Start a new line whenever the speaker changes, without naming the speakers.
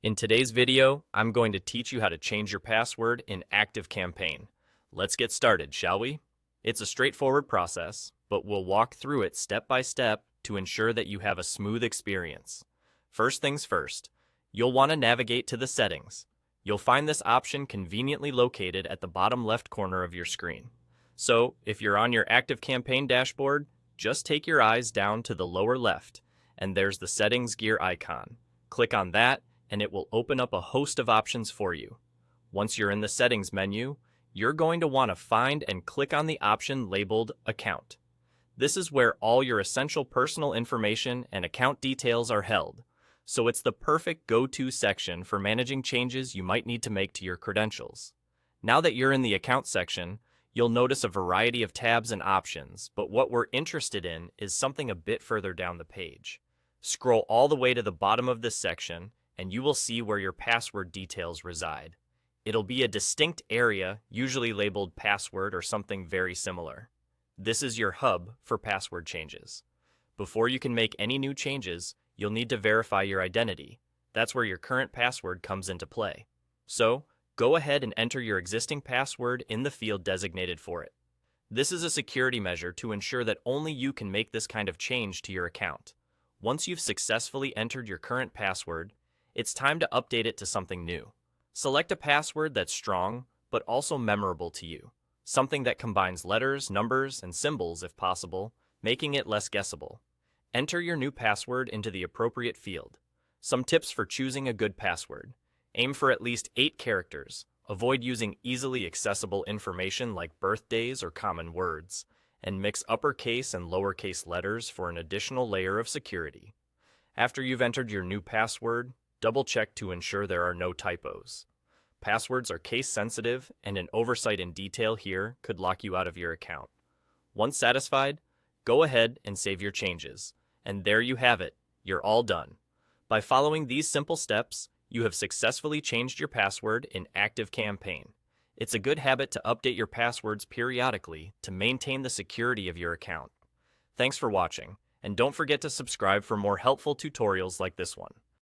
In today's video, I'm going to teach you how to change your password in ActiveCampaign. Let's get started, shall we? It's a straightforward process, but we'll walk through it step by step to ensure that you have a smooth experience. First things first, you'll want to navigate to the settings. You'll find this option conveniently located at the bottom left corner of your screen. So, if you're on your ActiveCampaign dashboard, just take your eyes down to the lower left, and there's the settings gear icon. Click on that, and it will open up a host of options for you. Once you're in the settings menu, you're going to want to find and click on the option labeled Account. This is where all your essential personal information and account details are held, so it's the perfect go-to section for managing changes you might need to make to your credentials. Now that you're in the Account section, you'll notice a variety of tabs and options, but what we're interested in is something a bit further down the page. Scroll all the way to the bottom of this section, and you will see where your password details reside. It'll be a distinct area, usually labeled password or something very similar. This is your hub for password changes. Before you can make any new changes, you'll need to verify your identity. That's where your current password comes into play. So, go ahead and enter your existing password in the field designated for it. This is a security measure to ensure that only you can make this kind of change to your account. Once you've successfully entered your current password, it's time to update it to something new. Select a password that's strong, but also memorable to you. Something that combines letters, numbers, and symbols if possible, making it less guessable. Enter your new password into the appropriate field. Some tips for choosing a good password. Aim for at least 8 characters. Avoid using easily accessible information like birthdays or common words, and mix uppercase and lowercase letters for an additional layer of security. After you've entered your new password, double-check to ensure there are no typos. Passwords are case-sensitive, and an oversight in detail here could lock you out of your account. Once satisfied, go ahead and save your changes. And there you have it, you're all done. By following these simple steps, you have successfully changed your password in ActiveCampaign. It's a good habit to update your passwords periodically to maintain the security of your account. Thanks for watching, and don't forget to subscribe for more helpful tutorials like this one.